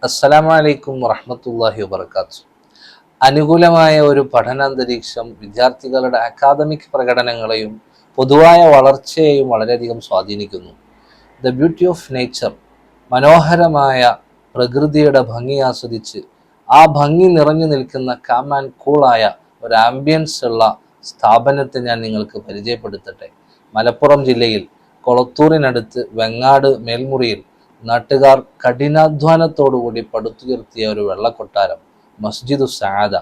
അസ്സലാമു അലൈക്കും വറഹ്മത്തുള്ളാഹി വബറകാതുഹു. അനുകൂലമായ ഒരു പഠനാന്തരീക്ഷം വിദ്യാർത്ഥികളുടെ അക്കാദമിക് പ്രകടനങ്ങളെയും പൊതുവായ വളർച്ചയെയും വളരെയധികം സ്വാധീനിക്കുന്നു. ദ ബ്യൂട്ടി ഓഫ് നേച്ചർ, മനോഹരമായ പ്രകൃതിയുടെ ഭംഗി ആസ്വദിച്ച് ആ ഭംഗി നിറഞ്ഞു നിൽക്കുന്ന കാം ആൻഡ് കൂളായ ഒരു ആംബിയൻസ് ഉള്ള സ്ഥാപനത്തെ ഞാൻ നിങ്ങൾക്ക് പരിചയപ്പെടുത്തട്ടെ. മലപ്പുറം ജില്ലയിൽ കൊളത്തൂരിനടുത്ത് വെങ്ങാട് മേൽമുറിയിൽ നാട്ടുകാർ കഠിനാധ്വാനത്തോടുകൂടി പടുത്തുയർത്തിയ ഒരു വെള്ളക്കൊട്ടാരം മസ്ജിദു സആദ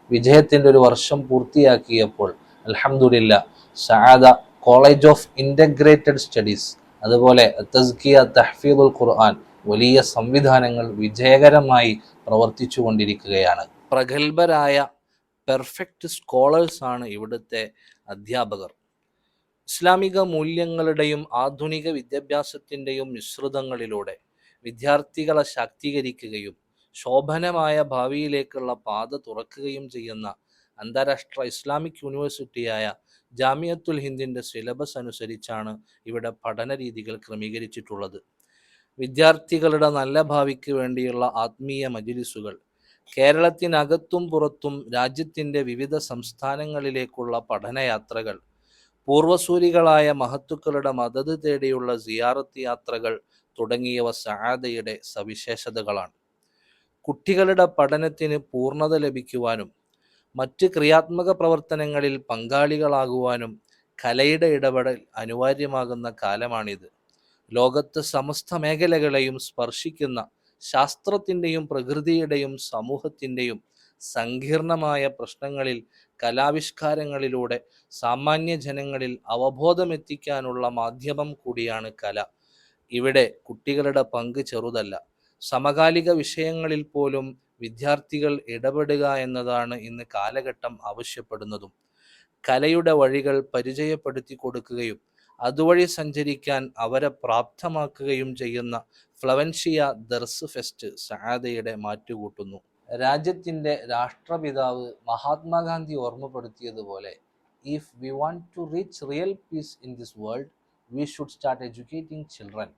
വിജയത്തിൻ്റെ ഒരു വർഷം പൂർത്തിയാക്കിയപ്പോൾ അൽഹംദുലില്ലാ സആദ കോളേജ് ഓഫ് ഇൻ്റഗ്രേറ്റഡ് സ്റ്റഡീസ്, അതുപോലെ തസ്കിയ, തഹ്ഫീദുൽ ഖുർആൻ, വലിയ സംവിധാനങ്ങൾ വിജയകരമായി പ്രവർത്തിച്ചു കൊണ്ടിരിക്കുകയാണ്. പ്രഗത്ഭരായ പെർഫെക്റ്റ് സ്കോളേഴ്സ് ആണ് ഇവിടുത്തെ അധ്യാപകർ. ഇസ്ലാമിക മൂല്യങ്ങളുടെയും ആധുനിക വിദ്യാഭ്യാസത്തിൻ്റെയും മിശ്രിതങ്ങളിലൂടെ വിദ്യാർത്ഥികളെ ശാക്തീകരിക്കുകയും ശോഭനമായ ഭാവിയിലേക്കുള്ള പാത തുറക്കുകയും ചെയ്യുന്ന അന്താരാഷ്ട്ര ഇസ്ലാമിക് യൂണിവേഴ്സിറ്റിയായ ജാമിയത്തുൽ ഹിന്ദിൻ്റെ സിലബസ് അനുസരിച്ചാണ് ഇവിടെ പഠന രീതികൾ ക്രമീകരിച്ചിട്ടുള്ളത്. വിദ്യാർത്ഥികളുടെ നല്ല ഭാവിക്ക് വേണ്ടിയുള്ള ആത്മീയ മജ്ലിസുകൾ, കേരളത്തിനകത്തും പുറത്തും രാജ്യത്തിൻ്റെ വിവിധ സംസ്ഥാനങ്ങളിലേക്കുള്ള പഠനയാത്രകൾ, പൂർവസൂരികളായ മഹത്തുക്കളുടെ മദത് തേടിയുള്ള സിയാറത്ത് യാത്രകൾ തുടങ്ങിയവ സആദയുടെ സവിശേഷതകളാണ്. കുട്ടികളുടെ പഠനത്തിന് പൂർണ്ണത ലഭിക്കുവാനും മറ്റ് ക്രിയാത്മക പ്രവർത്തനങ്ങളിൽ പങ്കാളികളാകുവാനും കലയുടെ ഇടപെടൽ അനിവാര്യമാകുന്ന കാലമാണിത്. ലോകത്ത് സമസ്ത മേഖലകളെയും സ്പർശിക്കുന്ന ശാസ്ത്രത്തിൻ്റെയും പ്രകൃതിയുടെയും സമൂഹത്തിൻ്റെയും സങ്കീർണമായ പ്രശ്നങ്ങളിൽ കലാവിഷ്കാരങ്ങളിലൂടെ സാമാന്യ ജനങ്ങളിൽ അവബോധമെത്തിക്കാനുള്ള മാധ്യമം കൂടിയാണ് കല. ഇവിടെ കുട്ടികളുടെ പങ്ക് ചെറുതല്ല. സമകാലിക വിഷയങ്ങളിൽ പോലും വിദ്യാർത്ഥികൾ ഇടപെടുക എന്നതാണ് ഇന്ന് കാലഘട്ടം ആവശ്യപ്പെടുന്നതും. കലയുടെ വഴികൾ പരിചയപ്പെടുത്തി കൊടുക്കുകയും അതുവഴി സഞ്ചരിക്കാൻ അവരെ പ്രാപ്തമാക്കുകയും ചെയ്യുന്ന ഫ്ലവൻഷിയ ദർസ് ഫെസ്റ്റ് സആദയുടെ മാറ്റുകൂട്ടുന്നു. രാജ്യത്തിൻ്റെ രാഷ്ട്രപിതാവ് മഹാത്മാഗാന്ധി ഓർമ്മപ്പെടുത്തിയതുപോലെ, if we want to reach real peace in this world we should start educating children.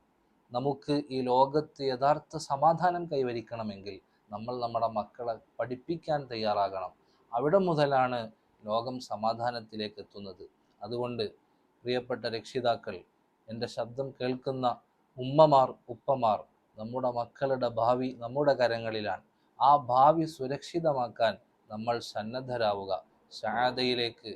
നമുക്ക് ഈ ലോകത്ത് യഥാർത്ഥ സമാധാനം കൈവരിക്കണമെങ്കിൽ നമ്മൾ നമ്മുടെ മക്കളെ പഠിപ്പിക്കാൻ തയ്യാറാകണം. അവിടെ മുതലാണ് ലോകം സമാധാനത്തിലേക്ക് എത്തുന്നത്. അതുകൊണ്ട് പ്രിയപ്പെട്ട രക്ഷിതാക്കൾ, എൻ്റെ ശബ്ദം കേൾക്കുന്ന ഉമ്മമാർ, ഉപ്പമാർ, നമ്മുടെ മക്കളുടെ ഭാവി നമ്മുടെ കരങ്ങളിലാണ്. ആ ഭാവി സുരക്ഷിതമാക്കാൻ നമ്മൾ സന്നദ്ധരാവുക. സആദയിലേക്ക്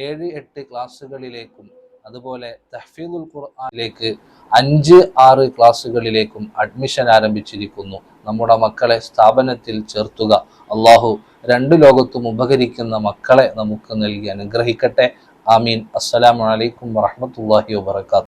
7-8 ക്ലാസ്സുകളിലേക്കും അതുപോലെ തഹ്ഫീദുൽ ഖുർആനിലേക്ക് 5-6 ക്ലാസ്സുകളിലേക്കും അഡ്മിഷൻ ആരംഭിച്ചിരിക്കുന്നു. നമ്മുടെ മക്കളെ സ്ഥാപനത്തിൽ ചേർത്തുക. അള്ളാഹു 2 ലോകത്തും ഉപകരിക്കുന്ന മക്കളെ നമുക്ക് നൽകി അനുഗ്രഹിക്കട്ടെ. ആമീൻ. അസ്സലാമു അലൈക്കും വറഹ്മത്തുള്ളാഹി വബറകാതുഹു.